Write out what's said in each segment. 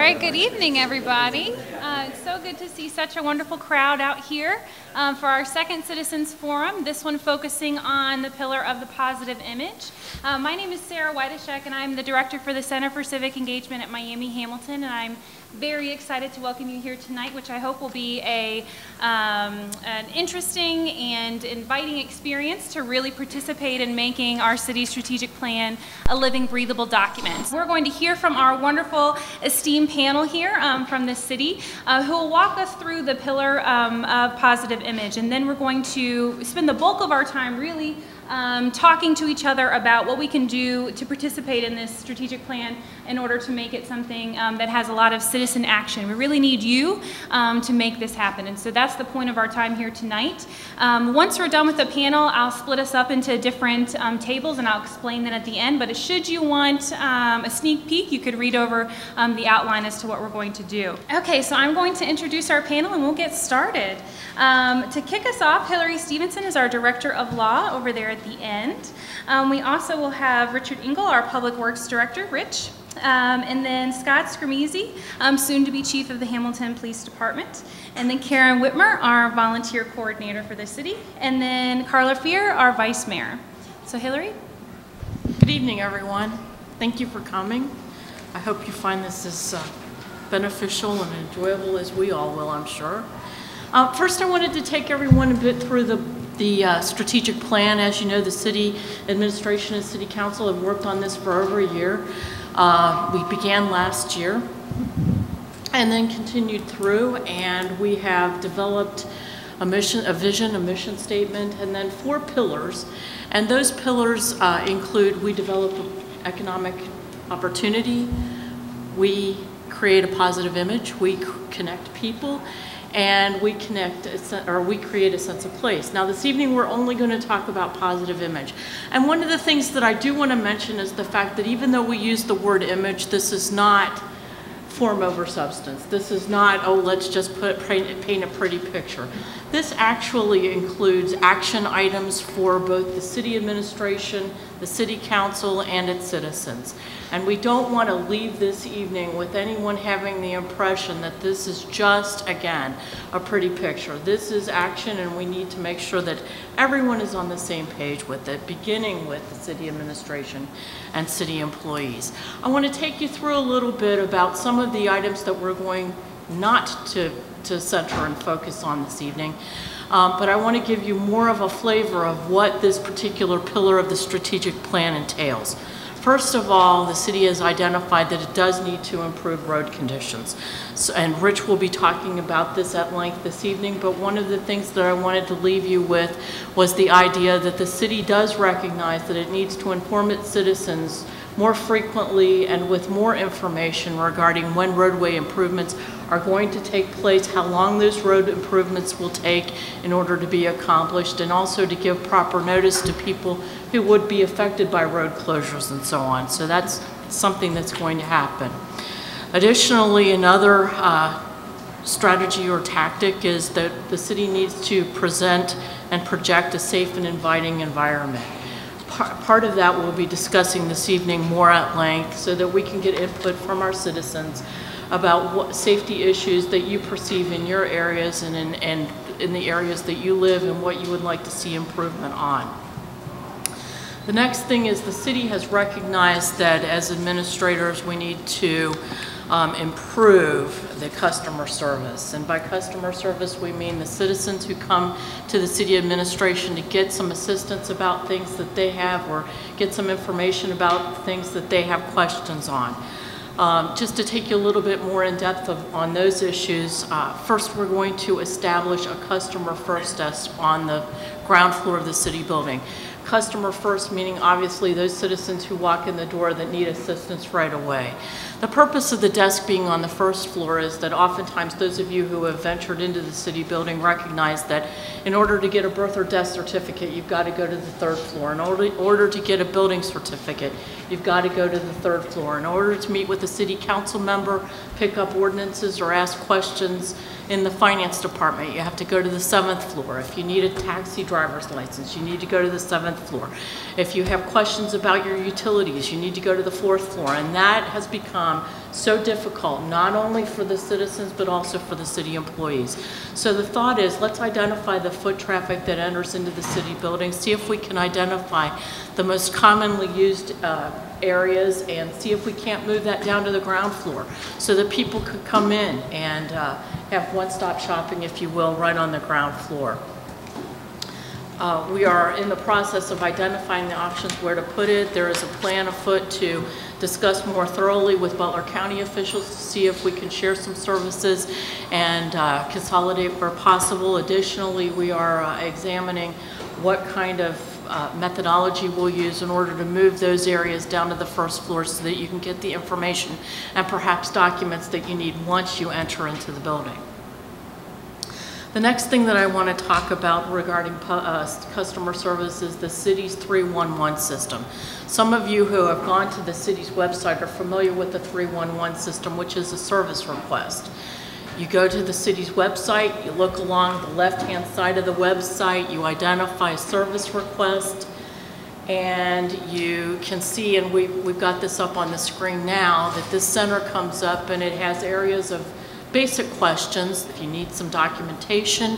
right, good evening, everybody. It's so good to see such a wonderful crowd out here for our second Citizens Forum, this one focusing on the pillar of the positive image. My name is Sarah Whiteshek, and I'm the Director for the Center for Civic Engagement at Miami-Hamilton, and I'm very excited to welcome you here tonight, which I hope will be an interesting and inviting experience to really participate in making our city's strategic plan a living, breathable document. We're going to hear from our wonderful, esteemed panel here from the city who will walk us through the pillar of positive image, and then we're going to spend the bulk of our time really talking to each other about what we can do to participate in this strategic plan in order to make it something that has a lot of citizen action. We really need you to make this happen, and so that's the point of our time here tonight. Once we're done with the panel, I'll split us up into different tables, and I'll explain that at the end, but should you want a sneak peek, you could read over the outline as to what we're going to do. Okay, so I'm going to introduce our panel, and we'll get started. To kick us off, Hillary Stevenson is our Director of Law over there at the end. We also will have Richard Engel, our Public Works Director. Rich. And then Scott Scramese, soon to be Chief of the Hamilton Police Department. And then Karen Whitmer, our Volunteer Coordinator for the city. And then Carla Fear, our Vice Mayor. So Hillary? Good evening, everyone. Thank you for coming. I hope you find this as beneficial and enjoyable as we all will, I'm sure. First, I wanted to take everyone a bit through the strategic plan. As you know, the city administration and city council have worked on this for over a year. We began last year and then continued through, and we have developed a vision, a mission statement, and then 4 pillars. And those pillars include: we develop economic opportunity, we create a positive image, we connect people, and we create a sense of place. Now this evening we're only going to talk about positive image. And one of the things that I do want to mention is the fact that even though we use the word image, this is not form over substance. This is not, oh, let's just paint a pretty picture. This actually includes action items for both the city administration, the city council, and its citizens. And we don't want to leave this evening with anyone having the impression that this is just, again, a pretty picture. This is action, and we need to make sure that everyone is on the same page with it, beginning with the city administration and city employees. I want to take you through a little bit about some of the items that we're going not to center and focus on this evening. But I want to give you more of a flavor of what this particular pillar of the strategic plan entails. First of all, the city has identified that it does need to improve road conditions. And Rich will be talking about this at length this evening, but one of the things that I wanted to leave you with was the idea that the city does recognize that it needs to inform its citizens more frequently and with more information regarding when roadway improvements are going to take place, how long those road improvements will take in order to be accomplished, and also to give proper notice to people who would be affected by road closures and so on. So that's something that's going to happen. Additionally, another strategy or tactic is that the city needs to present and project a safe and inviting environment. Part of that we'll be discussing this evening more at length so that we can get input from our citizens about what safety issues that you perceive in your areas and in the areas that you live, and what you would like to see improvement on. The next thing is the city has recognized that as administrators we need to improve the customer service. And by customer service we mean the citizens who come to the city administration to get some assistance about things that they have, or get some information about things that they have questions on. Just to take you a little bit more in depth on those issues, first we're going to establish a customer first desk on the ground floor of the city building. Customer first meaning obviously those citizens who walk in the door that need assistance right away. The purpose of the desk being on the first floor is that oftentimes those of you who have ventured into the city building recognize that in order to get a birth or death certificate, you've got to go to the 3rd floor. In order to get a building certificate, you've got to go to the 3rd floor. In order to meet with a city council member, pick up ordinances, or ask questions in the finance department, you have to go to the 7th floor. If you need a taxi driver's license, you need to go to the 7th floor. If you have questions about your utilities, you need to go to the 4th floor. And that has become become so difficult, not only for the citizens, but also for the city employees. So the thought is, let's identify the foot traffic that enters into the city building, see if we can identify the most commonly used areas, and see if we can't move that down to the ground floor so that people could come in and have one-stop shopping, if you will, right on the ground floor. We are in the process of identifying the options where to put it. There is a plan afoot to discuss more thoroughly with Butler County officials to see if we can share some services and consolidate where possible. Additionally, we are examining what kind of methodology we'll use in order to move those areas down to the first floor so that you can get the information and perhaps documents that you need once you enter into the building. The next thing that I want to talk about regarding customer service is the city's 311 system. Some of you who have gone to the city's website are familiar with the 311 system, which is a service request. You go to the city's website, you look along the left-hand side of the website, you identify a service request, and you can see, and we've got this up on the screen now, that this center comes up and it has areas of basic questions. If you need some documentation,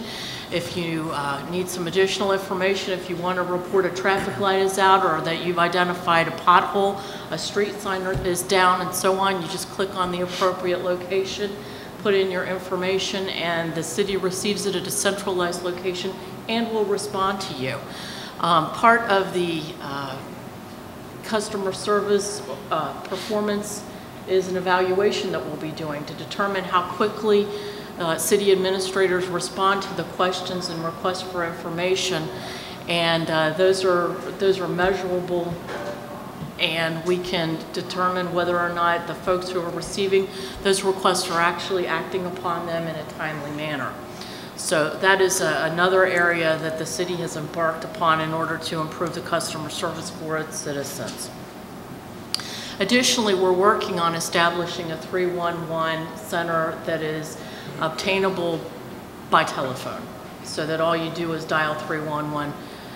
if you need some additional information, if you want to report a traffic light is out or that you've identified a pothole, a street sign is down, and so on, you just click on the appropriate location, put in your information, and the city receives it at a centralized location and will respond to you. Part of the customer service performance is an evaluation that we'll be doing to determine how quickly city administrators respond to the questions and requests for information, and those are measurable, and we can determine whether or not the folks who are receiving those requests are actually acting upon them in a timely manner. So that is another area that the city has embarked upon in order to improve the customer service for its citizens. Additionally, we're working on establishing a 311 center that is obtainable by telephone, so that all you do is dial 311,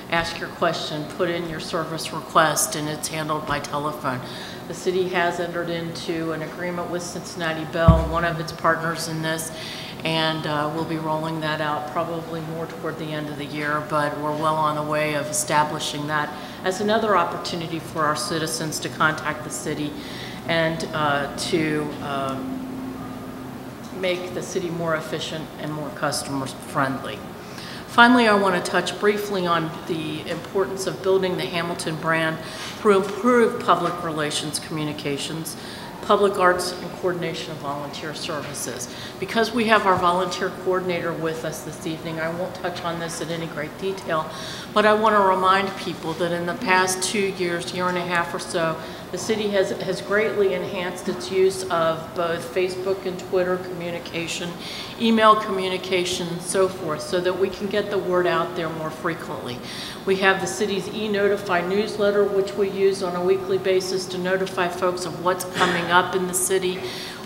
ask your question, put in your service request, and it's handled by telephone. The city has entered into an agreement with Cincinnati Bell, one of its partners in this, and we'll be rolling that out probably more toward the end of the year, but we're well on the way of establishing that as another opportunity for our citizens to contact the city and to make the city more efficient and more customer friendly. Finally, I want to touch briefly on the importance of building the Hamilton brand through improved public relations communications, public arts, and coordination of volunteer services. Because we have our volunteer coordinator with us this evening, I won't touch on this in any great detail, but I want to remind people that in the past 2 years, year and a half or so, the city has greatly enhanced its use of both Facebook and Twitter communication, email communication, and so forth, so that we can get the word out there more frequently. We have the city's e-Notify newsletter, which we use on a weekly basis to notify folks of what's coming up in the city.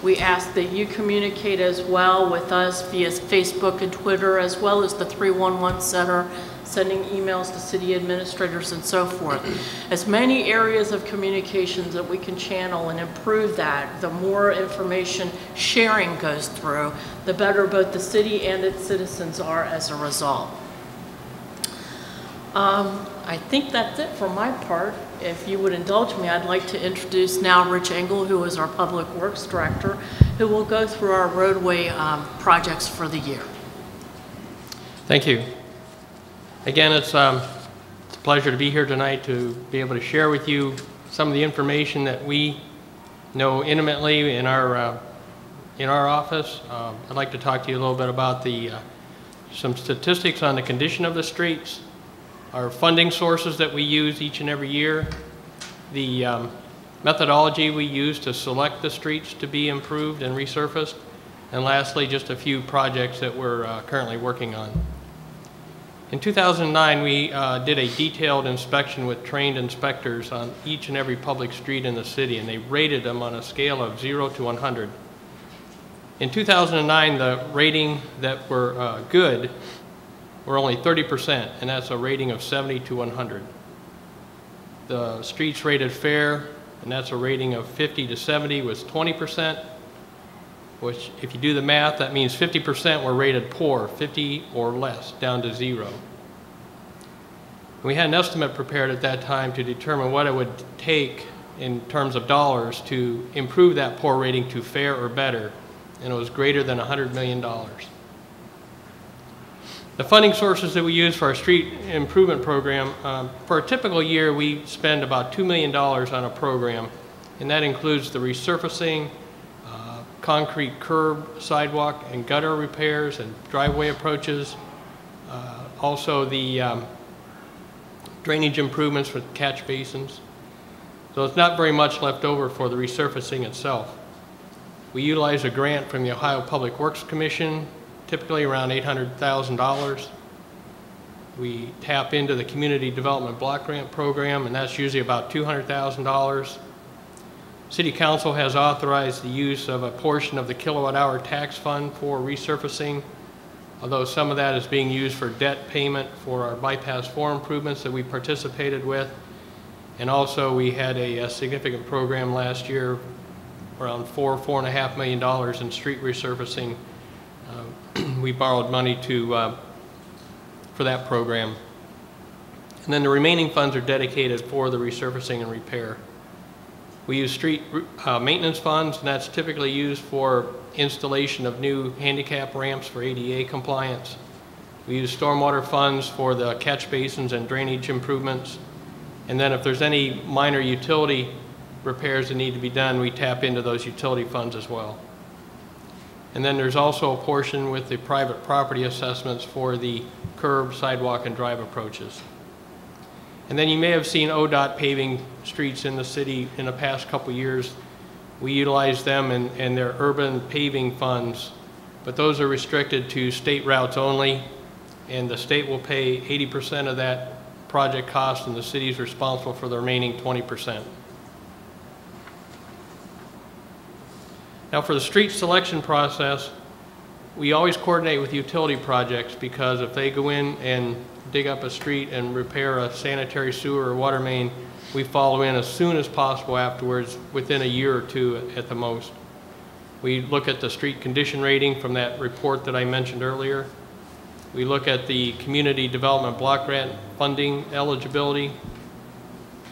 We ask that you communicate as well with us via Facebook and Twitter, as well as the 311 Center, sending emails to city administrators and so forth. As many areas of communications that we can channel and improve that, the more information sharing goes through, the better both the city and its citizens are as a result. I think that's it for my part. If you would indulge me, I'd like to introduce now Rich Engel, who is our Public Works Director, who will go through our roadway projects for the year. Thank you. Again, it's a pleasure to be here tonight to be able to share with you some of the information that we know intimately in our office. I'd like to talk to you a little bit about some statistics on the condition of the streets, our funding sources that we use each and every year, the methodology we use to select the streets to be improved and resurfaced, and lastly, just a few projects that we're currently working on. In 2009, we did a detailed inspection with trained inspectors on each and every public street in the city, and they rated them on a scale of 0 to 100. In 2009, the rating that were good were only 30%, and that's a rating of 70 to 100. The streets rated fair and that's a rating of 50 to 70 was 20%, which if you do the math, that means 50% were rated poor, 50 or less, down to 0. We had an estimate prepared at that time to determine what it would take in terms of dollars to improve that poor rating to fair or better, and it was greater than $100 million. The funding sources that we use for our street improvement program, for a typical year, we spend about $2 million on a program, and that includes the resurfacing, concrete curb, sidewalk, and gutter repairs and driveway approaches, also the drainage improvements for catch basins. So it's not very much left over for the resurfacing itself. We utilize a grant from the Ohio Public Works Commission, typically around $800,000. We tap into the Community Development Block Grant Program, and that's usually about $200,000. City Council has authorized the use of a portion of the kilowatt-hour tax fund for resurfacing, although some of that is being used for debt payment for our bypass 4 improvements that we participated with. And also we had a significant program last year, around $4.5 million in street resurfacing. We borrowed money for that program. And then the remaining funds are dedicated for the resurfacing and repair. We use street maintenance funds, and that's typically used for installation of new handicap ramps for ADA compliance. We use stormwater funds for the catch basins and drainage improvements. And then if there's any minor utility repairs that need to be done, we tap into those utility funds as well. And then there's also a portion with the private property assessments for the curb, sidewalk, and drive approaches. And then you may have seen ODOT paving streets in the city in the past couple years. We utilize them in their urban paving funds, but those are restricted to state routes only, and the state will pay 80% of that project cost, and the city is responsible for the remaining 20%. Now for the street selection process, we always coordinate with utility projects, because if they go in and dig up a street and repair a sanitary sewer or water main, we follow in as soon as possible afterwards, within a year or two at the most. We look at the street condition rating from that report that I mentioned earlier. We look at the Community Development Block Grant funding eligibility.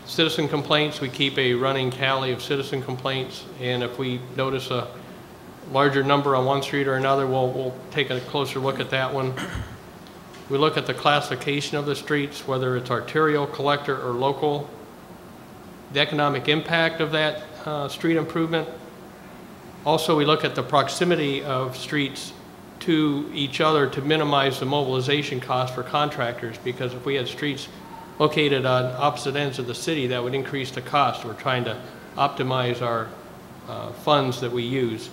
Citizen complaints, we keep a running tally of citizen complaints, and if we notice a larger number on one street or another, we'll take a closer look at that one. We look at the classification of the streets, whether it's arterial, collector, or local. The economic impact of that street improvement. Also, we look at the proximity of streets to each other to minimize the mobilization cost for contractors, because if we had streets located on opposite ends of the city, that would increase the cost. We're trying to optimize our funds that we use.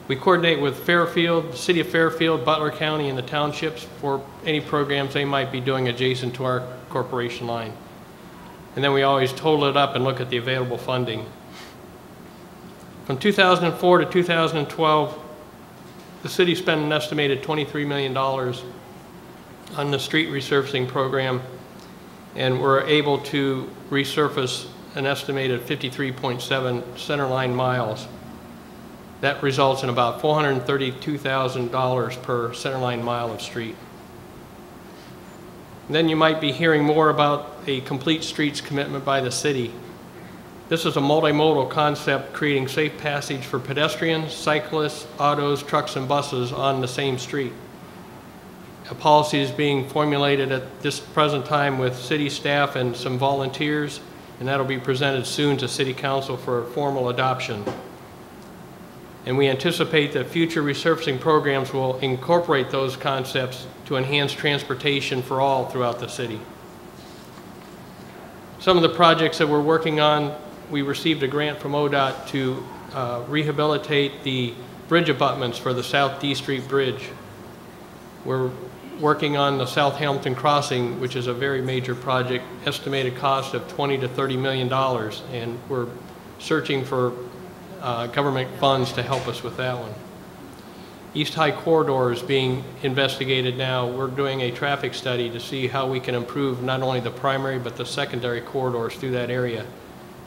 We coordinate with Fairfield, the city of Fairfield, Butler County, and the townships for any programs they might be doing adjacent to our corporation line. And then we always total it up and look at the available funding. From 2004 to 2012, the city spent an estimated $23 million on the street resurfacing program, and we're able to resurface an estimated 53.7 centerline miles. That results in about $432,000 per centerline mile of street. And then you might be hearing more about a complete streets commitment by the city. This is a multimodal concept creating safe passage for pedestrians, cyclists, autos, trucks, and buses on the same street. A policy is being formulated at this present time with city staff and some volunteers, and that'll be presented soon to City Council for formal adoption. And we anticipate that future resurfacing programs will incorporate those concepts to enhance transportation for all throughout the city. Some of the projects that we're working on, we received a grant from ODOT to rehabilitate the bridge abutments for the South D Street Bridge. We're working on the South Hamilton Crossing, which is a very major project, estimated cost of $20 to $30 million, and we're searching for government funds to help us with that one. East High Corridor is being investigated now. We're doing a traffic study to see how we can improve not only the primary but the secondary corridors through that area.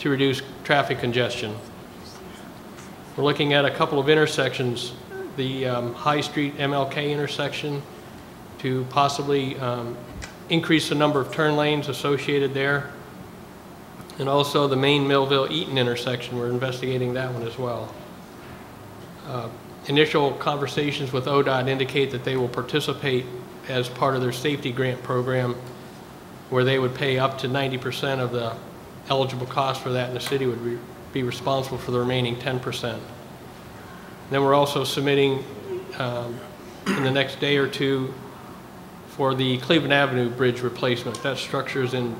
to reduce traffic congestion. We're looking at a couple of intersections, the High Street MLK intersection, to possibly increase the number of turn lanes associated there, and also the main Millville-Eaton intersection. We're investigating that one as well. Initial conversations with ODOT indicate that they will participate as part of their safety grant program, where they would pay up to 90% of the eligible cost for that, and the city would be responsible for the remaining 10%. Then we're also submitting in the next day or two for the Cleveland Avenue Bridge replacement. That structure is in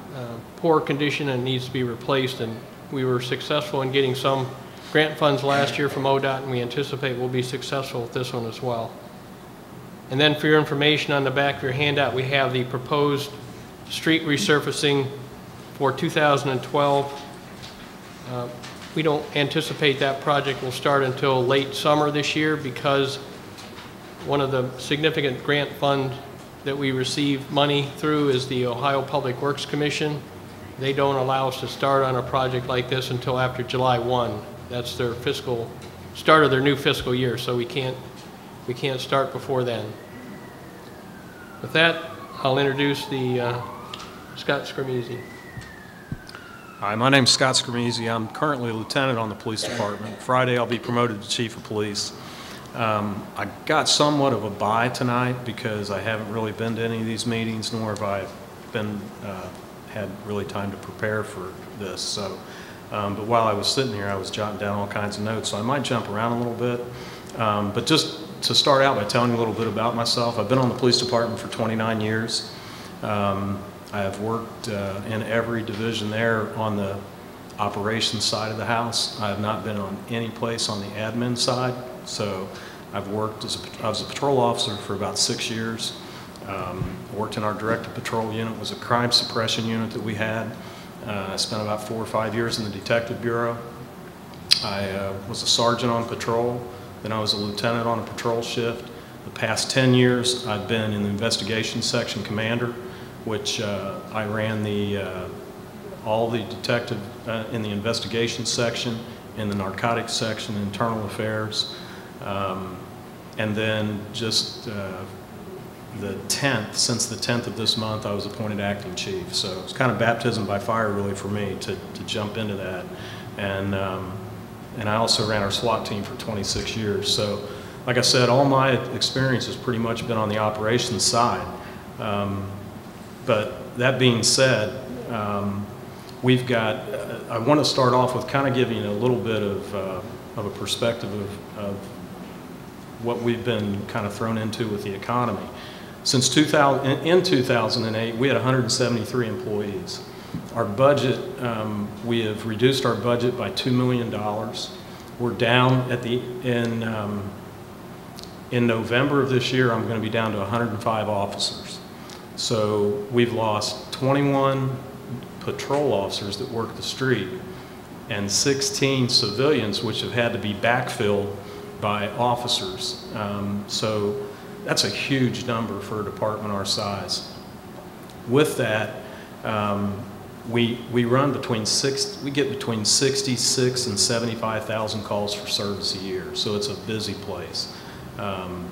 poor condition and needs to be replaced, and we were successful in getting some grant funds last year from ODOT, and we anticipate we'll be successful with this one as well. And then for your information, on the back of your handout, we have the proposed street resurfacing for 2012. We don't anticipate that project will start until late summer this year, because one of the significant grant funds that we receive money through is the Ohio Public Works Commission. They don't allow us to start on a project like this until after July 1. That's their fiscal start of their new fiscal year, so we can't start before then. With that, I'll introduce the Scott Scramese. Hi, my name's Scott Scramese. I'm currently a lieutenant on the police department. Friday, I'll be promoted to chief of police. I got somewhat of a bye tonight because I haven't really been to any of these meetings, nor have I been had really time to prepare for this. So, but while I was sitting here, I was jotting down all kinds of notes, so I might jump around a little bit. But just to start out by telling you a little bit about myself, I've been on the police department for 29 years. I have worked in every division there on the operations side of the house. I have not been on any place on the admin side. So I've worked I was a patrol officer for about 6 years. Worked in our directed patrol unit, was a crime suppression unit that we had. I spent about 4 or 5 years in the detective bureau. I was a sergeant on patrol. Then I was a lieutenant on a patrol shift. The past 10 years, I've been in the investigation section commander, which I ran all the detective in the investigation section, in the narcotics section, internal affairs, and then just the 10th, since the 10th of this month, I was appointed acting chief. So it's kind of baptism by fire, really, for me to jump into that. And I also ran our SWAT team for 26 years. So, like I said, all my experience has pretty much been on the operations side. But that being said, we've got, I want to start off with kind of giving you a little bit of a perspective of what we've been kind of thrown into with the economy. Since in 2008, we had 173 employees. Our budget, we have reduced our budget by $2 million. We're down in November of this year, I'm going to be down to 105 officers. So we've lost 21 patrol officers that work the street and 16 civilians, which have had to be backfilled by officers. So that's a huge number for a department our size. With that, we run we get between 66 and 75,000 calls for service a year, so it's a busy place.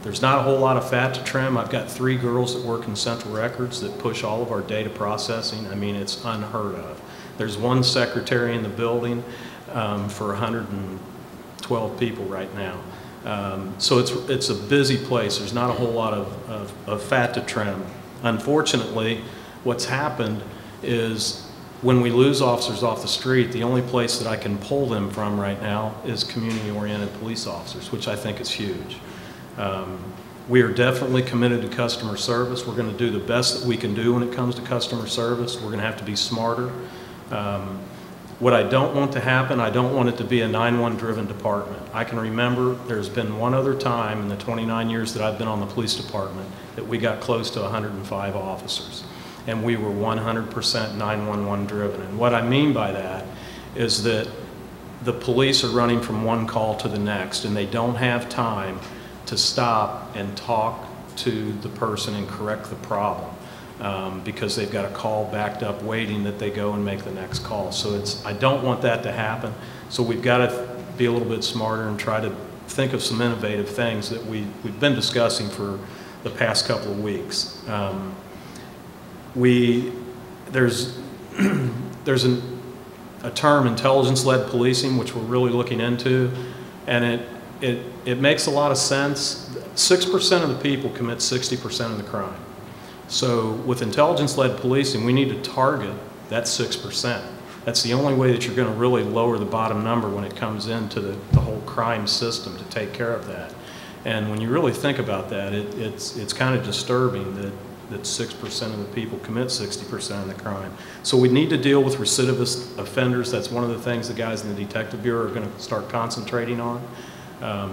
There's not a whole lot of fat to trim. I've got 3 girls that work in Central Records that push all of our data processing. I mean, it's unheard of. There's 1 secretary in the building for 112 people right now. So it's a busy place. There's not a whole lot of fat to trim. Unfortunately, what's happened is when we lose officers off the street, the only place that I can pull them from right now is community-oriented police officers, which I think is huge. We are definitely committed to customer service. We're going to do the best that we can do when it comes to customer service. We're going to have to be smarter. What I don't want to happen, I don't want it to be a 911 driven department. I can remember there's been one other time in the 29 years that I've been on the police department that we got close to 105 officers, and we were 100% 911 driven. And what I mean by that is that the police are running from one call to the next, and they don't have time to stop and talk to the person and correct the problem. because they've got a call backed up waiting that they go and make the next call. So I don't want that to happen. So we've got to be a little bit smarter and try to think of some innovative things that we've been discussing for the past couple of weeks. There's a term, intelligence-led policing, which we're really looking into, and it makes a lot of sense. 6% of the people commit 60% of the crime. So with intelligence-led policing, we need to target that 6%. That's the only way that you're going to really lower the bottom number when it comes into the whole crime system to take care of that. And when you really think about that, it's kind of disturbing that 6% of the people commit 60% of the crime. So we need to deal with recidivist offenders. That's one of the things the guys in the Detective Bureau are going to start concentrating on,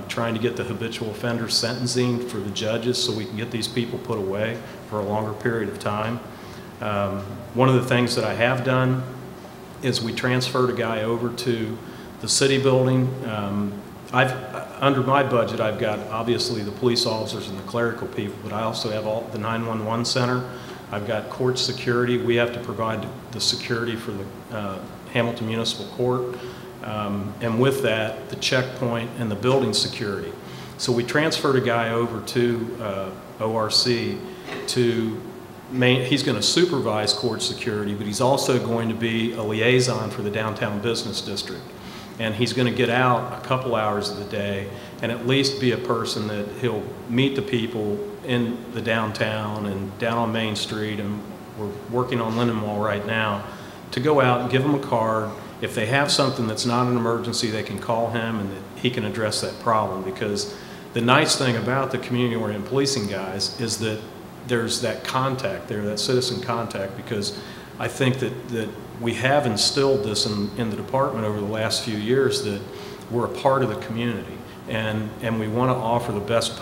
trying to get the habitual offender sentencing for the judges so we can get these people put away for a longer period of time. One of the things that I have done is we transferred a guy over to the city building. Under my budget, I've got obviously the police officers and the clerical people, but I also have all the 911 center. I've got court security. We have to provide the security for the Hamilton Municipal Court, and with that, the checkpoint and the building security. So we transferred a guy over to ORC to he's going to supervise court security, but he's also going to be a liaison for the downtown business district. And he's going to get out a couple hours of the day and at least be a person that he'll meet the people in the downtown and down on Main Street, and we're working on Linden Mall right now, to go out and give them a card. If they have something that's not an emergency, they can call him and he can address that problem. Because the nice thing about the community-oriented policing guys is that there's that contact there, that citizen contact, because I think that we have instilled this in the department over the last few years, that we're a part of the community, and we want to offer the best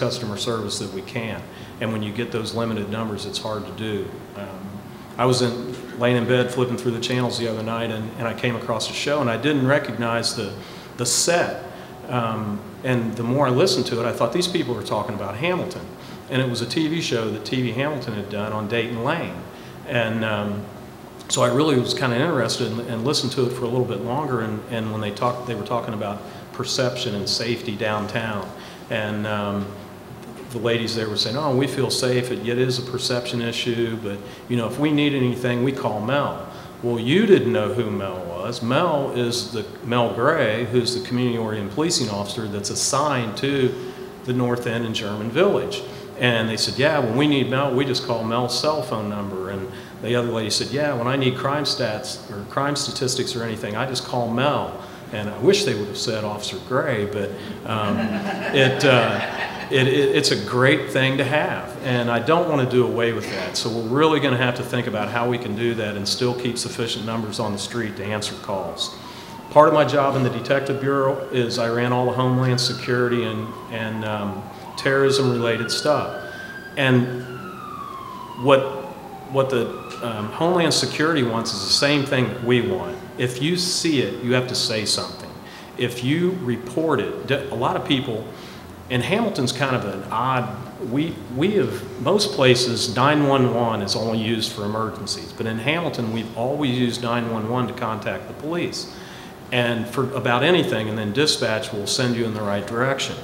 customer service that we can. And when you get those limited numbers, it's hard to do. I was laying in bed flipping through the channels the other night, and I came across a show, and I didn't recognize the set. And the more I listened to it, I thought these people were talking about Hamilton. And it was a TV show that TvHAMILTON had done on Dayton Lane. And so I really was kind of interested and listened to it for a little bit longer. And when they were talking about perception and safety downtown. And the ladies there were saying, oh, we feel safe. It is a perception issue, but you know, if we need anything, we call Mel. Well, you didn't know who Mel was. Mel is Mel Gray, who's the community-oriented policing officer that's assigned to the North End and German Village. And they said, yeah, when we need Mel, we just call Mel's cell phone number. And the other lady said, yeah, when I need crime stats or crime statistics or anything, I just call Mel. And I wish they would have said Officer Gray, but it's a great thing to have. And I don't want to do away with that. So we're really going to have to think about how we can do that and still keep sufficient numbers on the street to answer calls. Part of my job in the Detective Bureau is I ran all the Homeland Security and terrorism-related stuff. And what the Homeland Security wants is the same thing that we want. If you see it, you have to say something. If you report it, a lot of people, and Hamilton's kind of an odd, we have, most places 911 is only used for emergencies, but in Hamilton we've always used 911 to contact the police and for about anything, and then dispatch will send you in the right direction.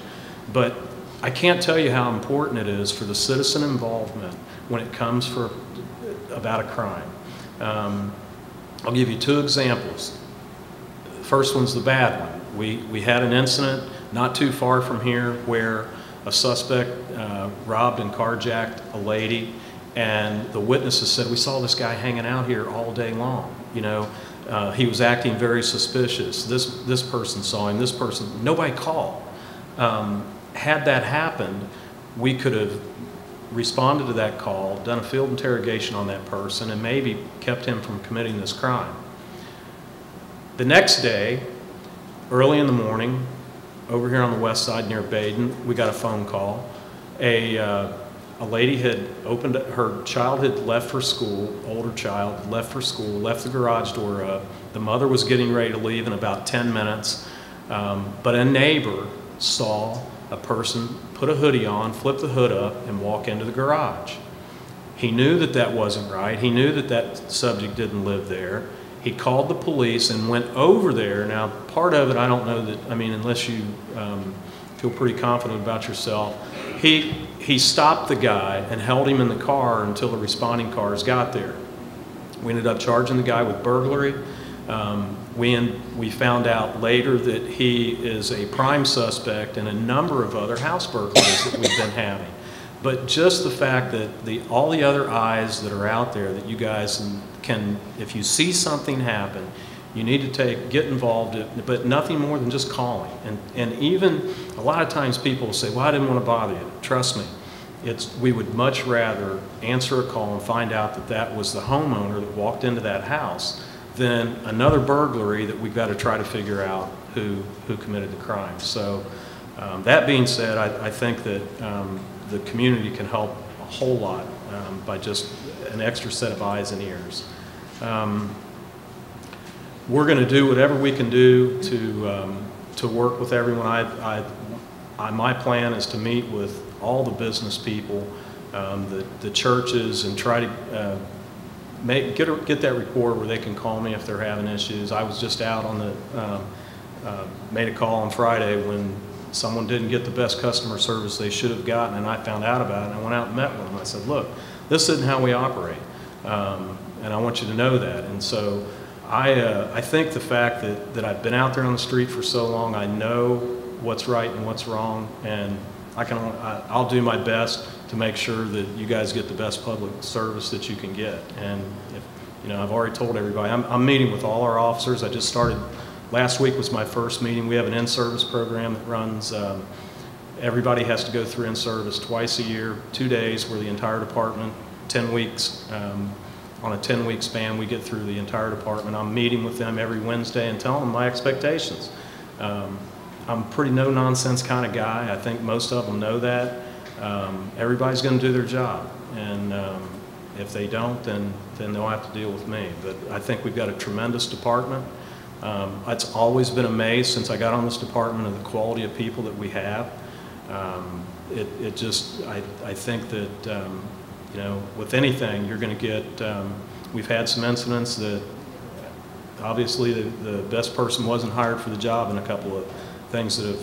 But I can't tell you how important it is for the citizen involvement when it comes about a crime. I'll give you two examples. The first one's the bad one. We had an incident not too far from here where a suspect robbed and carjacked a lady, and the witnesses said, we saw this guy hanging out here all day long. You know, he was acting very suspicious. This person saw him, this person, nobody called. Had that happened, we could have responded to that call, done a field interrogation on that person, and maybe kept him from committing this crime. The next day, early in the morning, over here on the west side near Baden, we got a phone call. A lady had opened, her child had left for school, older child, left for school, left the garage door up. The mother was getting ready to leave in about 10 minutes, but a neighbor saw a person put a hoodie on, flip the hood up, and walk into the garage. He knew that that wasn't right. He knew that that subject didn't live there. He called the police and went over there. Now, part of it, I don't know that, I mean, unless you feel pretty confident about yourself, he stopped the guy and held him in the car until the responding cars got there. We ended up charging the guy with burglary. We found out later that he is a prime suspect in a number of other house burglaries that we've been having. But just the fact that all the other eyes that are out there that you guys can, if you see something happen, you need to get involved, but nothing more than just calling. And even a lot of times people will say, well, I didn't want to bother you. Trust me, we would much rather answer a call and find out that that was the homeowner that walked into that house than another burglary that we've got to try to figure out who committed the crime. So that being said, I think that the community can help a whole lot by just an extra set of eyes and ears. We're going to do whatever we can do to work with everyone. My plan is to meet with all the business people, the churches, and try to get that rapport where they can call me if they're having issues. I was just out on made a call on Friday when someone didn't get the best customer service they should have gotten, and I found out about it, and I went out and met with them. I said, look, this isn't how we operate, and I want you to know that. And so I think the fact that I've been out there on the street for so long, I know what's right and what's wrong, and I'll do my best to make sure that you guys get the best public service that you can get. And I've already told everybody, I'm meeting with all our officers. I just started. Last week was my first meeting. We have an in-service program that runs, everybody has to go through in-service twice a year, 2 days, where the entire department, 10 weeks, on a 10-week span, we get through the entire department. I'm meeting with them every Wednesday and telling them my expectations. I'm a pretty no-nonsense kind of guy. I think most of them know that. Everybody's going to do their job, and if they don't, then they'll have to deal with me. But I think we've got a tremendous department. It's always been amazed since I got on this department of the quality of people that we have. I think that, with anything, you're going to get, we've had some incidents that obviously the best person wasn't hired for the job, and a couple of things that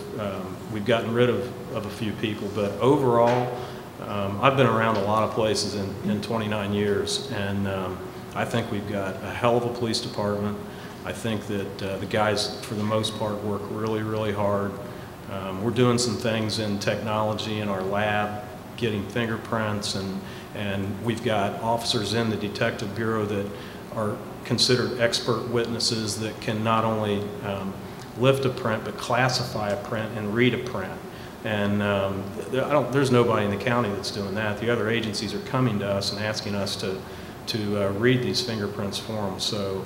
we've gotten rid of a few people. But overall, I've been around a lot of places in 29 years, and I think we've got a hell of a police department. I think that the guys, for the most part, work really, really hard. We're doing some things in technology in our lab, getting fingerprints, and we've got officers in the Detective Bureau that are considered expert witnesses that can not only lift a print, but classify a print and read a print. And there's nobody in the county that's doing that. The other agencies are coming to us and asking us to read these fingerprints for them. So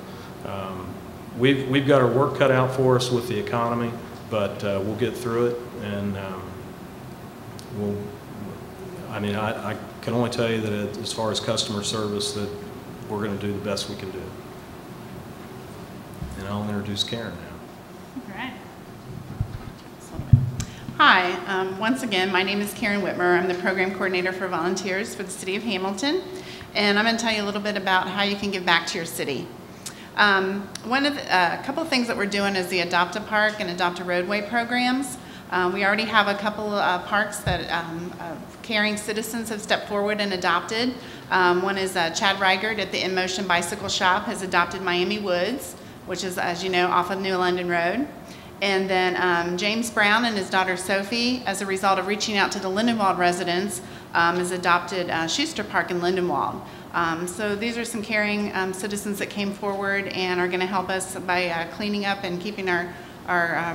we've got our work cut out for us with the economy, but we'll get through it. And I can only tell you that as far as customer service, that we're going to do the best we can do. And I'll introduce Karen now. All right. Hi, once again, my name is Karen Whitmer. I'm the program coordinator for volunteers for the city of Hamilton, and I'm going to tell you a little bit about how you can give back to your city. A couple of things that we're doing is the Adoptive Park and Adoptive Roadway programs. We already have a couple parks that caring citizens have stepped forward and adopted. One is Chad Reigert at the In Motion Bicycle Shop has adopted Miami Woods, which is, as you know, off of New London Road. And then James Brown and his daughter Sophie, as a result of reaching out to the Lindenwold residents, has adopted Schuster Park in Lindenwold. So these are some caring citizens that came forward and are going to help us by cleaning up and keeping our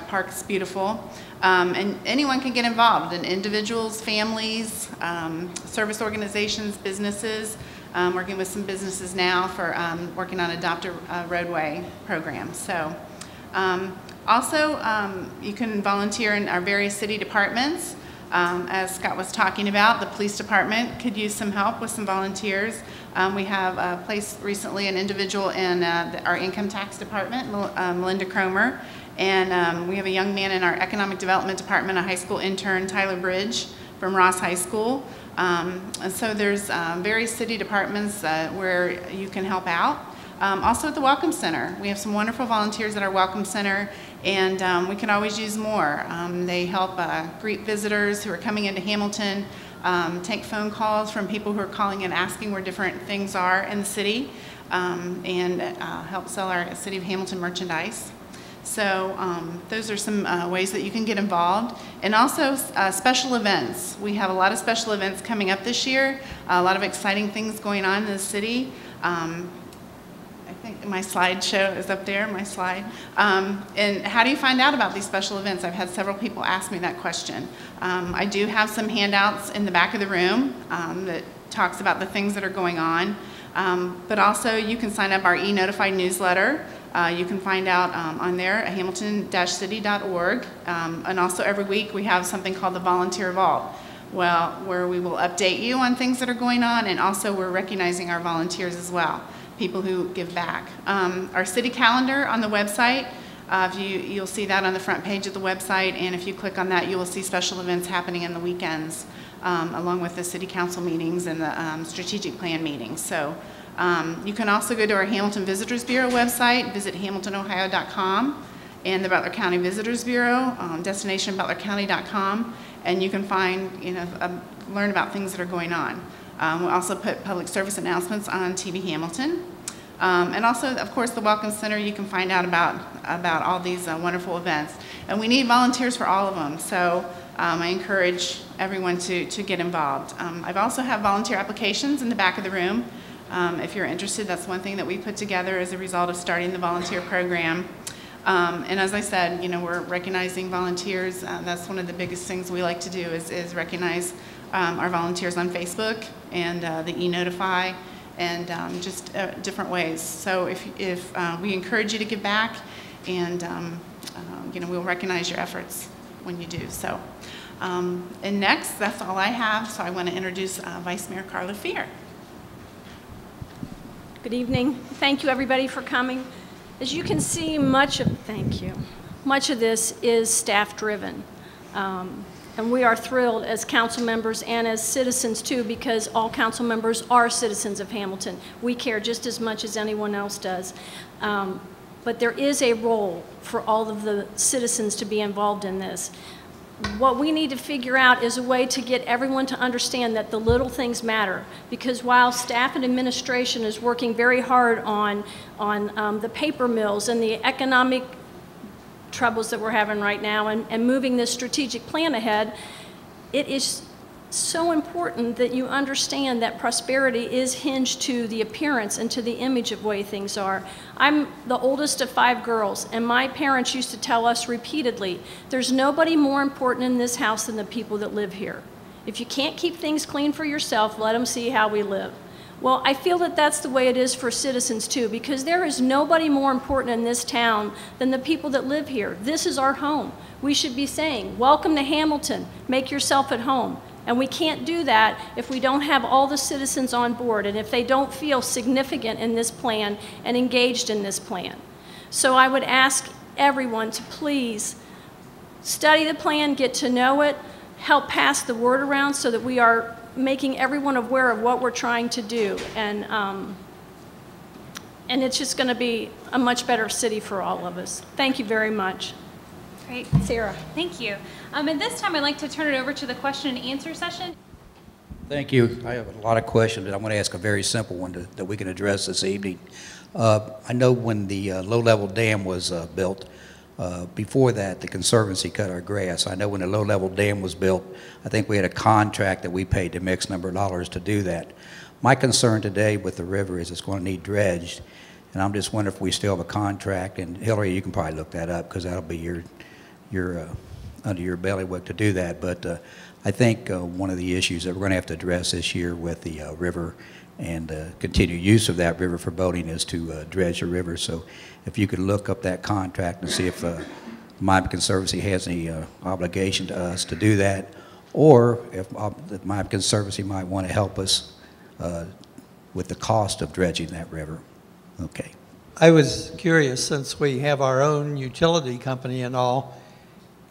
parks beautiful. And anyone can get involved, and individuals, families, service organizations, businesses. Working with some businesses now for working on Adoptive Roadway programs. So also you can volunteer in our various city departments. As Scott was talking about, the police department could use some help with some volunteers. We have placed recently an individual in our income tax department, Melinda Cromer, and we have a young man in our economic development department, a high school intern, Tyler Bridge, from Ross High School. And so there's various city departments where you can help out. Also at the Welcome Center, we have some wonderful volunteers at our Welcome Center, and we can always use more. They help greet visitors who are coming into Hamilton, take phone calls from people who are calling and asking where different things are in the city, and help sell our City of Hamilton merchandise. So those are some ways that you can get involved. And also special events. We have a lot of special events coming up this year, a lot of exciting things going on in the city. I think my slideshow is up there, my slide. And how do you find out about these special events? I've had several people ask me that question. I do have some handouts in the back of the room that talks about the things that are going on. But also you can sign up our e-notified newsletter. You can find out on there at hamilton-city.org. And also every week we have something called the Volunteer Vault, where we will update you on things that are going on, and also we're recognizing our volunteers as well, people who give back. Our city calendar on the website, you'll see that on the front page of the website, and if you click on that, you will see special events happening in the weekends, along with the city council meetings and the strategic plan meetings. So you can also go to our Hamilton Visitors Bureau website, visit hamiltonohio.com, and the Butler County Visitors Bureau, destinationbutlercounty.com, and you can find, learn about things that are going on. We also put public service announcements on TV Hamilton. And also, of course, the Welcome Center, you can find out about all these wonderful events. And we need volunteers for all of them, so I encourage everyone to get involved. I also have volunteer applications in the back of the room. If you're interested, that's one thing that we put together as a result of starting the volunteer program. And as I said, we're recognizing volunteers. That's one of the biggest things we like to do is recognize our volunteers on Facebook and the e-notify and just different ways. So if we encourage you to give back, and we'll recognize your efforts when you do. So, and next, that's all I have. So I want to introduce Vice Mayor Carla Fear. Good evening. Thank you, everybody, for coming. As you can see, much of this is staff-driven. And we are thrilled as council members and as citizens, too, because all council members are citizens of Hamilton. We care just as much as anyone else does. But there is a role for all of the citizens to be involved in this. What we need to figure out is a way to get everyone to understand that the little things matter, because while staff and administration is working very hard on the paper mills and the economic troubles that we're having right now and moving this strategic plan ahead, it is so important that you understand that prosperity is hinged to the appearance and to the image of the way things are. I'm the oldest of 5 girls, and my parents used to tell us repeatedly, there's nobody more important in this house than the people that live here. If you can't keep things clean for yourself, let them see how we live. Well, I feel that that's the way it is for citizens too, because there is nobody more important in this town than the people that live here. This is our home. We should be saying, welcome to Hamilton, make yourself at home. And we can't do that if we don't have all the citizens on board and if they don't feel significant in this plan and engaged in this plan. So I would ask everyone to please study the plan, get to know it, help pass the word around so that we are making everyone aware of what we're trying to do. And it's just going to be a much better city for all of us. Thank you very much. Great. Sarah. Thank you. At this time, I'd like to turn it over to the question and answer session. Thank you. I have a lot of questions, but I'm going to ask a very simple one that we can address this evening. I know when the low-level dam was built, before that, the Conservancy cut our grass. I know when the low-level dam was built, I think we had a contract that we paid the mixed number of dollars to do that. My concern today with the river is it's going to need dredged, and I'm just wondering if we still have a contract. And Hillary, you can probably look that up because that'll be your under your bailiwick to do that. But I think one of the issues that we're going to have to address this year with the river and continued use of that river for boating is to dredge the river. So if you could look up that contract and see if Miami Conservancy has any obligation to us to do that, or if Miami Conservancy might want to help us with the cost of dredging that river. Okay. I was curious, since we have our own utility company and all,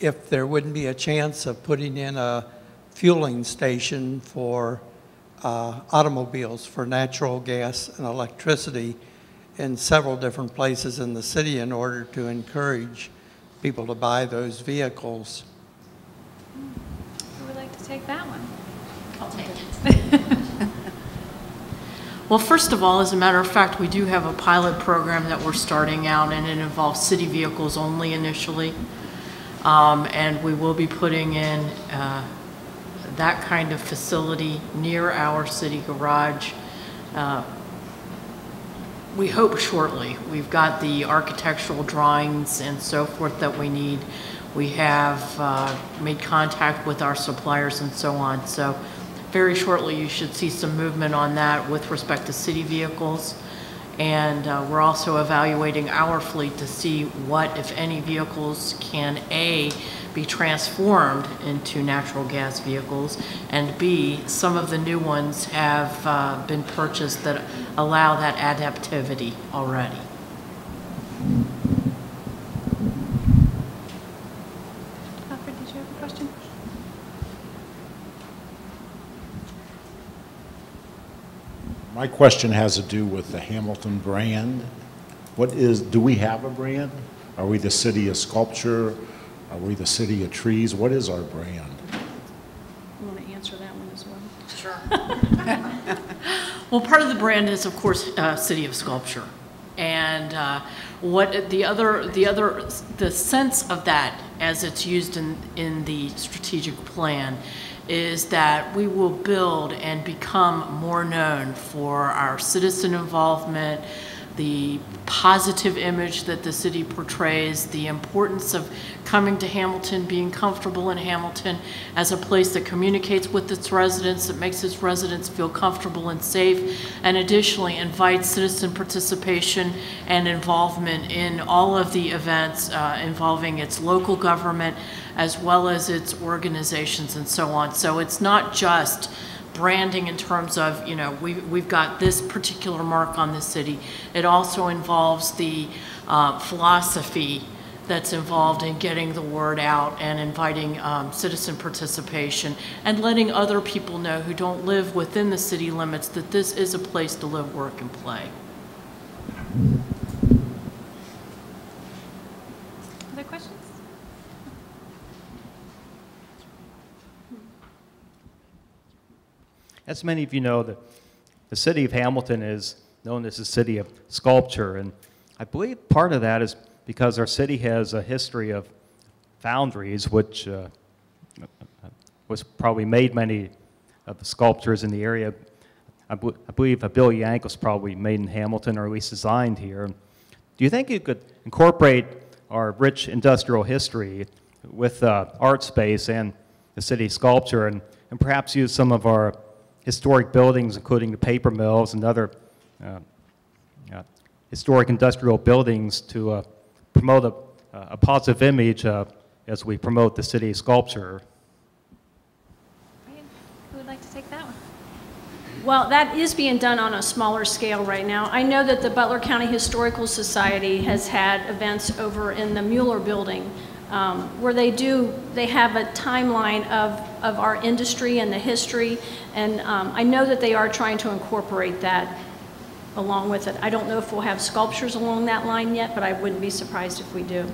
if there wouldn't be a chance of putting in a fueling station for automobiles for natural gas and electricity in several different places in the city in order to encourage people to buy those vehicles. Who would like to take that one? I'll take it. Well, first of all, as a matter of fact, we do have a pilot program that we're starting out, and it involves city vehicles only initially. And we will be putting in that kind of facility near our city garage. We hope shortly. We've got the architectural drawings and so forth that we need. We have made contact with our suppliers and so on. So very shortly you should see some movement on that with respect to city vehicles. And we're also evaluating our fleet to see what, if any, vehicles can A, be transformed into natural gas vehicles, and B, some of the new ones have been purchased that allow that adaptivity already. Alfred, did you have a question? My question has to do with the Hamilton brand. Do we have a brand? Are we the city of sculpture? Are we the city of trees? What is our brand? You want to answer that one as well? Sure. Well, part of the brand is, of course, City of Sculpture. And what the sense of that as it's used in the strategic plan is that we will build and become more known for our citizen involvement, the positive image that the city portrays, the importance of coming to Hamilton, being comfortable in Hamilton as a place that communicates with its residents, that makes its residents feel comfortable and safe, and additionally invites citizen participation and involvement in all of the events involving its local government as well as its organizations and so on. So it's not just branding in terms of, you know, we've got this particular mark on the city. It also involves the philosophy that's involved in getting the word out and inviting citizen participation and letting other people know who don't live within the city limits that this is a place to live, work, and play. Other questions? As many of you know, the city of Hamilton is known as the city of sculpture, and I believe part of that is because our city has a history of foundries, which was probably made many of the sculptures in the area. I believe Bill Yank was probably made in Hamilton, or at least designed here. Do you think you could incorporate our rich industrial history with art space and the city sculpture, and perhaps use some of our historic buildings, including the paper mills and other historic industrial buildings, to promote a positive image as we promote the city sculpture? Who would like to take that one? Well, that is being done on a smaller scale right now. I know that the Butler County Historical Society has had events over in the Mueller building where they have a timeline of our industry and the history, and I know that they are trying to incorporate that along with it. I don't know if we'll have sculptures along that line yet, but I wouldn't be surprised if we do.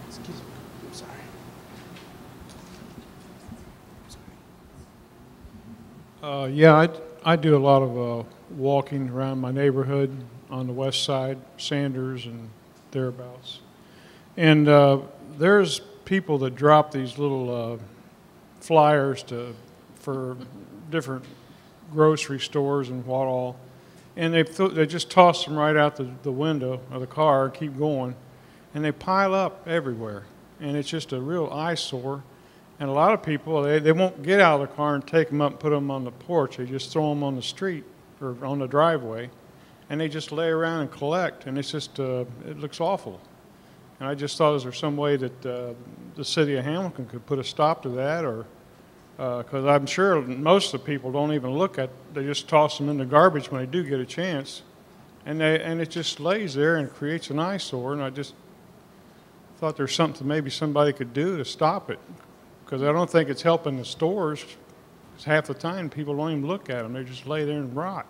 Excuse me. I'm sorry. Yeah, I do a lot of walking around my neighborhood on the west side, Sanders and thereabouts. And there's people that drop these little flyers for different grocery stores and what all. And they just toss them right out the window of the car, keep going. And they pile up everywhere. And it's just a real eyesore. And a lot of people, they won't get out of the car and take them up and put them on the porch. They just throw them on the street or on the driveway. And they just lay around and collect. And it's just, it looks awful. And I just thought, is there some way that the city of Hamilton could put a stop to that? Or because I'm sure most of the people don't even look at, they just toss them in the garbage when they do get a chance. And it just lays there and creates an eyesore. And I just thought there's something maybe somebody could do to stop it, because I don't think it's helping the stores. 'Cause half the time people don't even look at them; they just lay there and rot.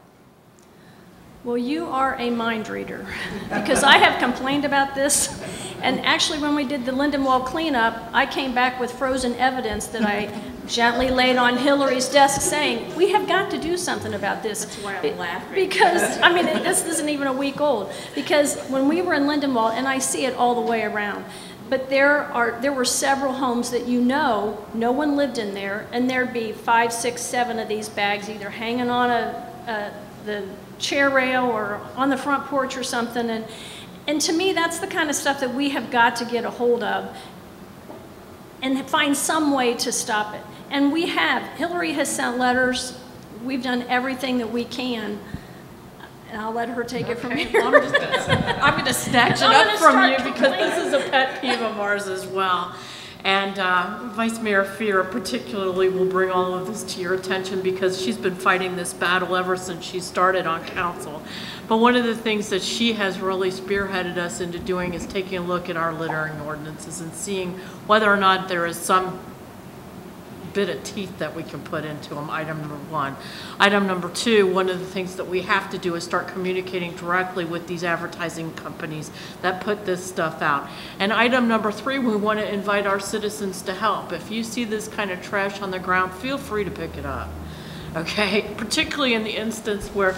Well, you are a mind reader, because I have complained about this, and actually when we did the Lindenwold cleanup, I came back with frozen evidence that I gently laid on Hillary's desk saying, we have got to do something about this. That's why I'm laughing. Because, I mean, this isn't even a week old, because when we were in Lindenwold, and I see it all the way around, but there were several homes that no one lived in there, and there'd be 5, 6, 7 of these bags either hanging on the chair rail or on the front porch or something. And to me, that's the kind of stuff that we have got to get a hold of and find some way to stop it. And we have. Hillary has sent letters. We've done everything that we can. And I'll let her take it from here. I'm going to snatch it up from you because this is a pet peeve of ours as well. And Vice Mayor Fear particularly will bring all of this to your attention because she's been fighting this battle ever since she started on council. But one of the things that she has really spearheaded us into doing is taking a look at our littering ordinances and seeing whether or not there is some bit of teeth that we can put into them, item number 1. Item number 2, one of the things that we have to do is start communicating directly with these advertising companies that put this stuff out. And item number 3, we want to invite our citizens to help. If you see this kind of trash on the ground, feel free to pick it up, okay? Particularly in the instance where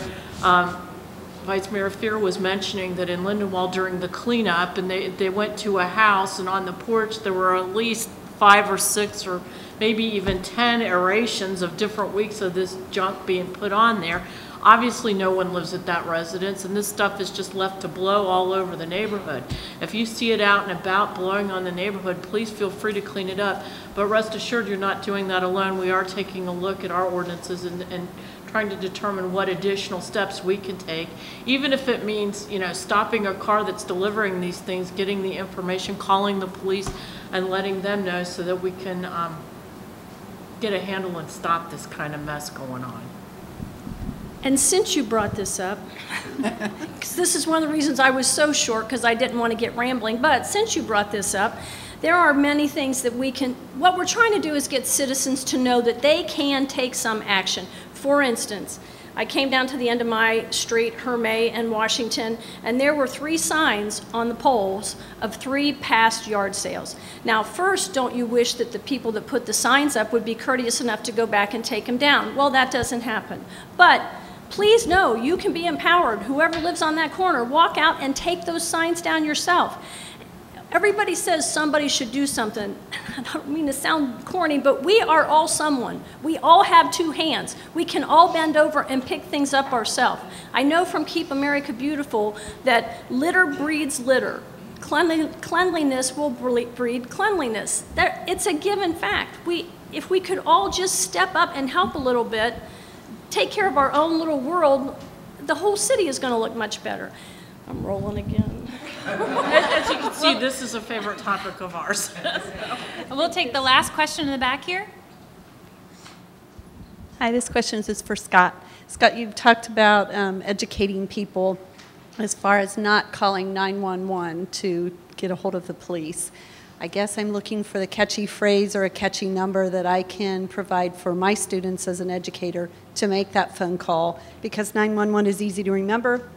Vice Mayor Fear was mentioning that in Lindenwold during the cleanup, and they went to a house, and on the porch there were at least 5 or 6 or maybe even 10 aerations of different weeks of this junk being put on there. Obviously no one lives at that residence, and this stuff is just left to blow all over the neighborhood. If you see it out and about blowing on the neighborhood, please feel free to clean it up. But rest assured you're not doing that alone. We are taking a look at our ordinances and trying to determine what additional steps we can take, even if it means, you know, stopping a car that's delivering these things, getting the information, calling the police, and letting them know so that we can get a handle and stop this kind of mess going on. And since you brought this up, because this is one of the reasons I was so short, because I didn't want to get rambling, but since you brought this up, there are many things that we can, what we're trying to do is get citizens to know that they can take some action. For instance, I came down to the end of my street, Hermé and Washington, and there were 3 signs on the poles of 3 past yard sales. Now, first, don't you wish that the people that put the signs up would be courteous enough to go back and take them down? Well, that doesn't happen. But please know you can be empowered. Whoever lives on that corner, walk out and take those signs down yourself. Everybody says somebody should do something. I don't mean to sound corny, but we are all someone. We all have 2 hands. We can all bend over and pick things up ourselves. I know from Keep America Beautiful that litter breeds litter. Cleanliness will breed cleanliness. It's a given fact. If we could all just step up and help a little bit, take care of our own little world, the whole city is going to look much better. I'm rolling again. As you can see, this is a favorite topic of ours. We'll take the last question in the back here. Hi, this question is for Scott. Scott, you've talked about educating people as far as not calling 911 to get a hold of the police. I guess I'm looking for the catchy phrase or a catchy number that I can provide for my students as an educator to make that phone call, because 911 is easy to remember.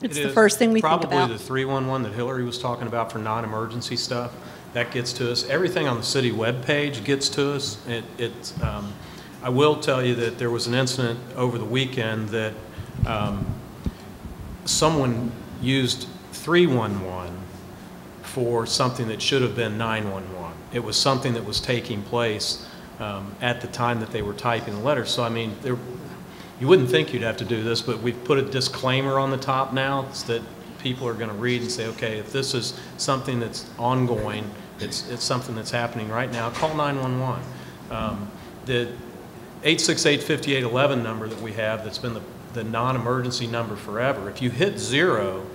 It's the first thing we think about. Probably the 311 that Hillary was talking about for non-emergency stuff, that gets to us. Everything on the city webpage gets to us. I will tell you that there was an incident over the weekend that someone used 311 for something that should have been 911. It was something that was taking place at the time that they were typing the letter. So, I mean, you wouldn't think you'd have to do this, but we've put a disclaimer on the top now so that people are going to read and say, okay, if this is something that's ongoing, it's something that's happening right now, call 911. The 868-5811 number that we have, that's been the non-emergency number forever, if you hit 0,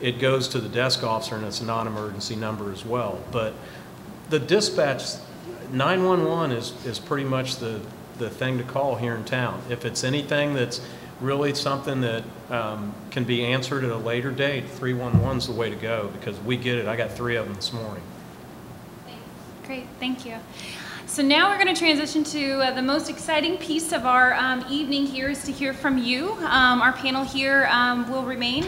it goes to the desk officer and it's a non-emergency number as well. But the dispatch, 911 is pretty much the thing to call here in town. If it's anything that's really something that can be answered at a later date, 311's the way to go, because we get it. I got 3 of them this morning. Great, thank you. So now we're going to transition to the most exciting piece of our evening here is to hear from you. Our panel here will remain.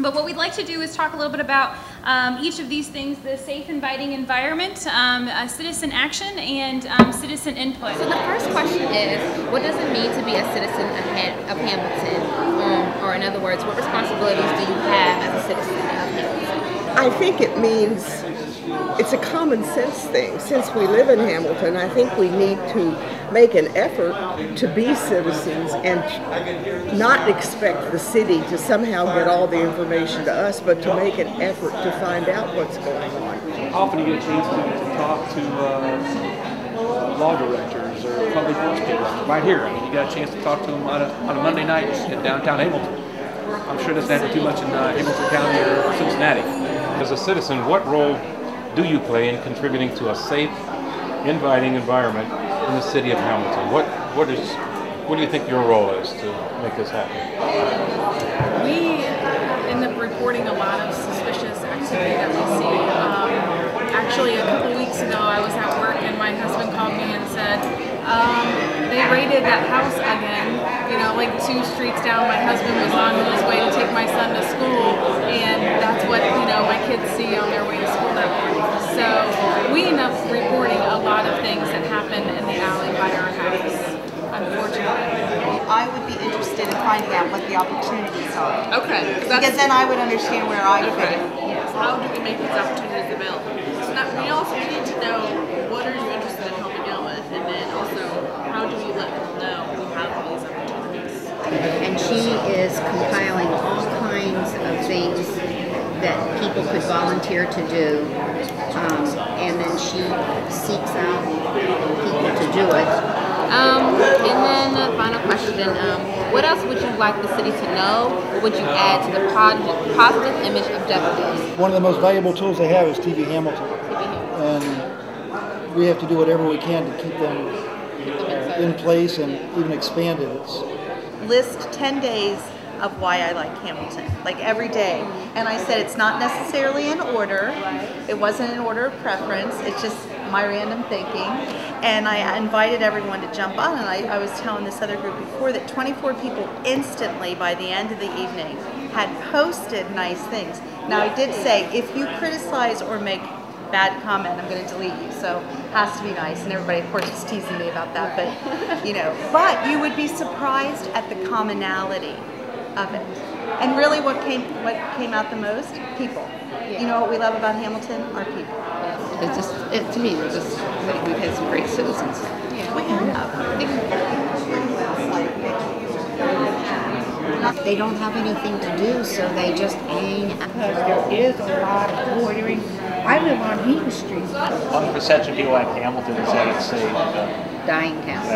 But what we'd like to do is talk a little bit about each of these things, the safe, inviting environment, citizen action, and citizen input. So the first question is, what does it mean to be a citizen of Hamilton? Or in other words, what responsibilities do you have as a citizen of Hamilton? I think it means it's a common sense thing. Since we live in Hamilton, I think we need to make an effort to be citizens and not expect the city to somehow get all the information to us, but to make an effort to find out what's going on. Often you get a chance to talk to law directors or public works people right here. I mean, you got a chance to talk to them on a Monday night in downtown Hamilton. I'm sure it doesn't happen too much in Hamilton County or Cincinnati. As a citizen, what role do you play in contributing to a safe, inviting environment in the city of Hamilton? What do you think your role is to make this happen? We end up reporting a lot of suspicious activity that we see. Actually, a couple weeks ago, I was at work and my husband called me and said, they raided that house again, you know, like 2 streets down. My husband was on his way to take my son to school, and that's what, you know, my kids see on their way to school that morning. So we end up reporting a lot of things that happen in the alley by our house, unfortunately. I would be interested in finding out what the opportunities are. Okay. Because then I would understand where I fit. Yes. How do we make these opportunities available? So now, we also need to know what are you interested in helping out with, and then also how do we let people know we have these opportunities? And she is compiling all kinds of things that people could volunteer to do, and then she seeks out people to do it. And then the final question, what else would you like the city to know? What would you add to the positive image objectives? One of the most valuable tools they have is TvHAMILTON. And we have to do whatever we can to keep them in place and even expand it. List 10 days of why I like Hamilton, like every day. And I said it's not necessarily in order. It wasn't in order of preference. It's just my random thinking. And I invited everyone to jump on, and I was telling this other group before that 24 people instantly by the end of the evening had posted nice things. Now I did say, if you criticize or make bad comment, I'm going to delete you, so it has to be nice. And everybody, of course, was teasing me about that, but you know. But you would be surprised at the commonality of it. And really what came out the most? People. Yeah. You know what we love about Hamilton? Our people. It's just, to me, we've had some great citizens. Yeah, we have. They don't have anything to do, so they just hang out. Because there is a lot of loitering. I live on Heaton Street. One perception people like Hamilton is that it's a dying town.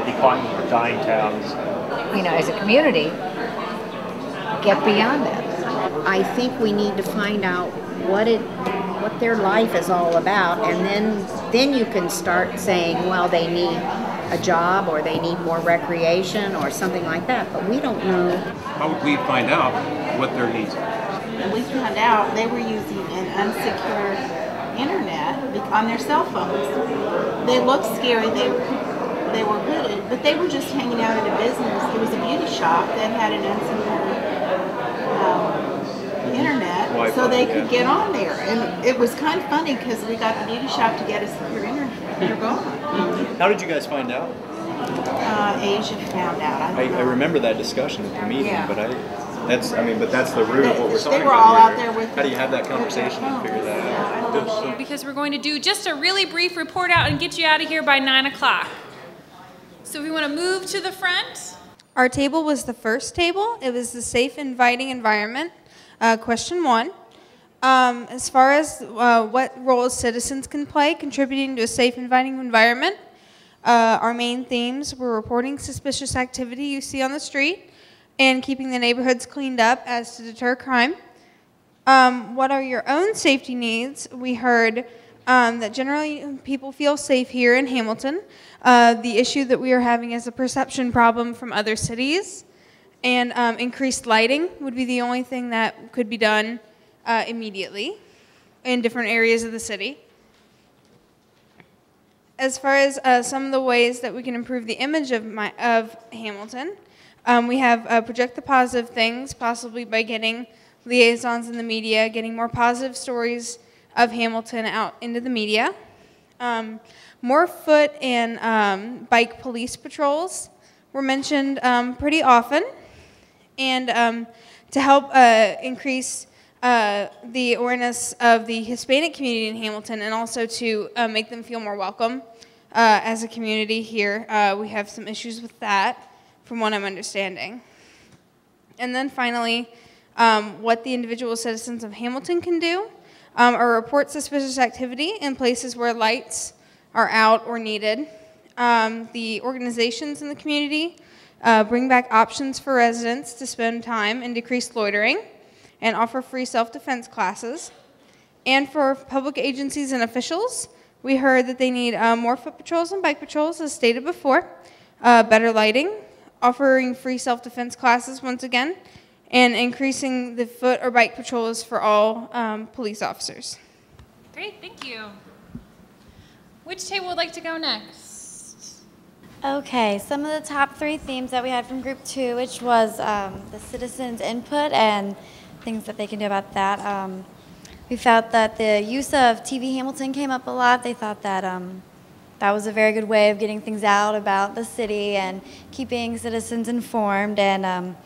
Declining for dying towns. You know, as a community, get beyond that. I think we need to find out what their life is all about, and then you can start saying, well, they need a job or they need more recreation or something like that, but we don't know. How would we find out what their needs are? And we found out they were using an unsecured internet on their cell phones. They looked scary. They were hooded, but they were just hanging out at a business. It was a beauty shop that had an unsecured internet, so they could get on there. And it was kind of funny because we got the beauty shop to get a secure internet. They're gone. How did you guys find out? Asia found out. I remember that discussion at the meeting, yeah. but that's the root of what we're talking about. They were all out there with. How do you have that conversation and figure that out? Because we're going to do just a really brief report out and get you out of here by 9 o'clock. So we want to move to the front. Our table was the first table. It was the safe, inviting environment. Question 1. As far as what roles citizens can play contributing to a safe, inviting environment, our main themes were reporting suspicious activity you see on the street and keeping the neighborhoods cleaned up as to deter crime. What are your own safety needs? We heard that generally people feel safe here in Hamilton. The issue that we are having is a perception problem from other cities, and increased lighting would be the only thing that could be done immediately in different areas of the city. as far as some of the ways that we can improve the image of Hamilton, we have project the positive things, possibly by getting liaisons in the media, getting more positive stories of Hamilton out into the media. More foot and bike police patrols were mentioned pretty often, and to help increase the awareness of the Hispanic community in Hamilton, and also to make them feel more welcome as a community here. We have some issues with that, from what I'm understanding. And then finally, what the individual citizens of Hamilton can do are report suspicious activity in places where lights are out or needed. The organizations in the community bring back options for residents to spend time and decrease loitering, and offer free self-defense classes. And for public agencies and officials, we heard that they need more foot patrols and bike patrols, as stated before, better lighting, offering free self-defense classes once again, and increasing the foot or bike patrols for all police officers. Great, thank you. Which table would like to go next? Okay, some of the top 3 themes that we had from group 2, which was the citizens' input and things that they can do about that. We felt that the use of TV Hamilton came up a lot. They thought that that was a very good way of getting things out about the city and keeping citizens informed, and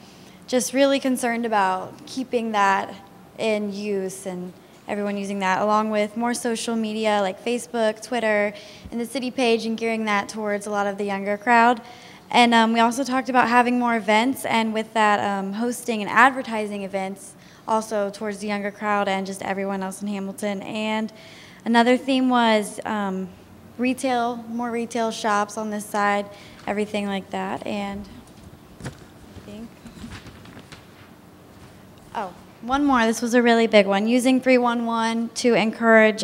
just really concerned about keeping that in use and everyone using that, along with more social media like Facebook, Twitter, and the city page, and gearing that towards a lot of the younger crowd. And we also talked about having more events, and with that, hosting and advertising events also towards the younger crowd and just everyone else in Hamilton. And another theme was retail, more retail shops on this side, everything like that. And I think, oh, one more. This was a really big one. Using 311 to encourage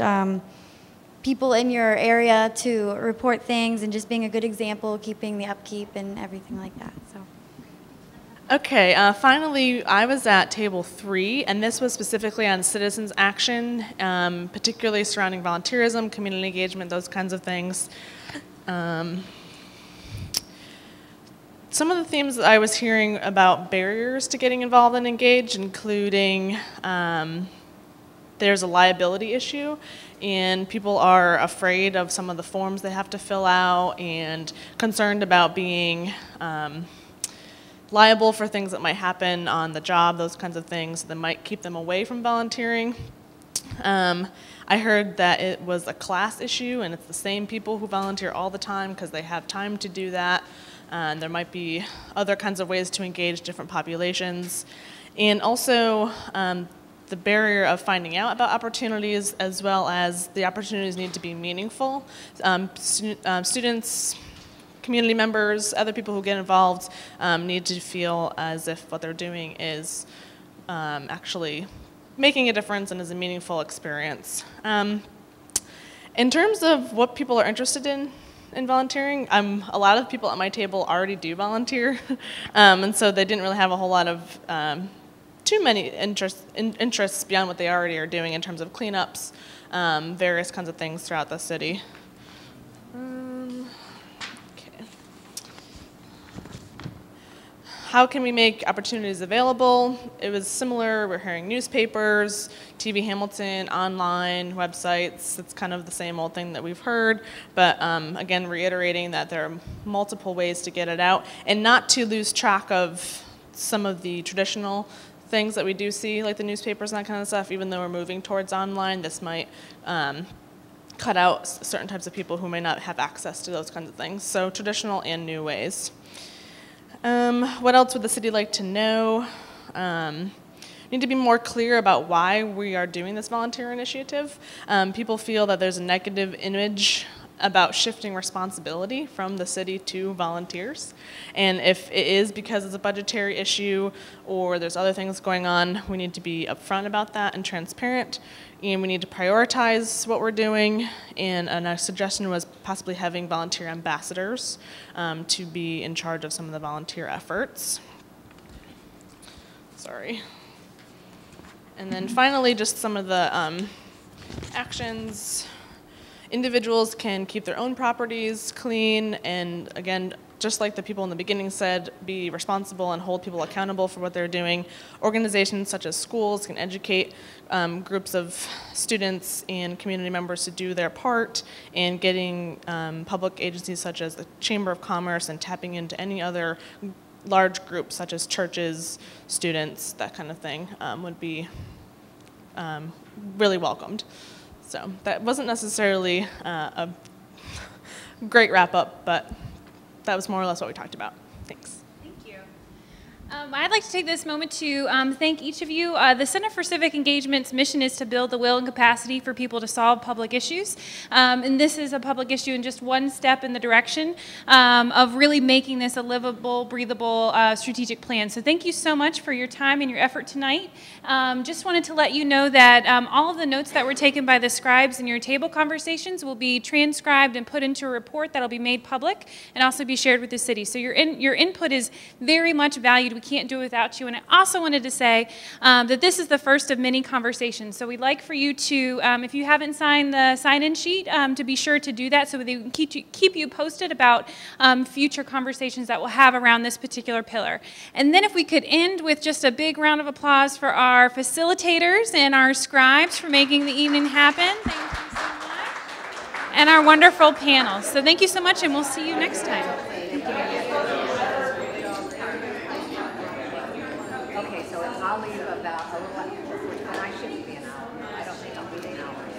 people in your area to report things, and just being a good example, keeping the upkeep and everything like that. So. Okay, finally, I was at table 3, and this was specifically on citizens' action, particularly surrounding volunteerism, community engagement, those kinds of things. Some of the themes that I was hearing about barriers to getting involved and engaged, including there's a liability issue, and people are afraid of some of the forms they have to fill out, and concerned about being liable for things that might happen on the job, those kinds of things that might keep them away from volunteering. I heard that it was a class issue, and it's the same people who volunteer all the time because they have time to do that. And there might be other kinds of ways to engage different populations. And also the barrier of finding out about opportunities, as well as the opportunities need to be meaningful. Students, community members, other people who get involved need to feel as if what they're doing is actually making a difference and is a meaningful experience. In terms of what people are interested in volunteering, a lot of people at my table already do volunteer, and so they didn't really have a whole lot of too many interests beyond what they already are doing in terms of cleanups, various kinds of things throughout the city. How can we make opportunities available? It was similar. We're hearing newspapers, TV Hamilton, online, websites. It's kind of the same old thing that we've heard, but again, reiterating that there are multiple ways to get it out, and not to lose track of some of the traditional things that we do see, like the newspapers and that kind of stuff. Even though we're moving towards online, this might cut out certain types of people who may not have access to those kinds of things. So traditional and new ways. What else would the city like to know? Need to be more clear about why we are doing this volunteer initiative. People feel that there's a negative image about shifting responsibility from the city to volunteers. And if it is because it's a budgetary issue or there's other things going on, we need to be upfront about that and transparent. And we need to prioritize what we're doing. And a suggestion was possibly having volunteer ambassadors to be in charge of some of the volunteer efforts. Sorry. And then finally, just some of the actions. individuals can keep their own properties clean, and again, just like the people in the beginning said, be responsible and hold people accountable for what they're doing. Organizations such as schools can educate groups of students and community members to do their part in getting public agencies such as the Chamber of Commerce and tapping into any other large groups such as churches, students, that kind of thing would be really welcomed. So that wasn't necessarily a great wrap up, but that was more or less what we talked about. Thanks. I'd like to take this moment to thank each of you. The Center for Civic Engagement's mission is to build the will and capacity for people to solve public issues. And this is a public issue and just one step in the direction of really making this a livable, breathable, strategic plan. So thank you so much for your time and your effort tonight. Just wanted to let you know that all of the notes that were taken by the scribes in your table conversations will be transcribed and put into a report that will be made public and also be shared with the city. So your input is very much valued. We can't do it without you. And I also wanted to say that this is the first of many conversations. So we'd like for you to, if you haven't signed the sign-in sheet, to be sure to do that so that we can keep you posted about future conversations that we'll have around this particular pillar. And then if we could end with just a big round of applause for our facilitators and our scribes for making the evening happen. Thank you so much. And our wonderful panel. So thank you so much, and we'll see you next time. Thank you. Okay, so I'll leave about a little, and I shouldn't be an hour. I don't think I'll be an hour.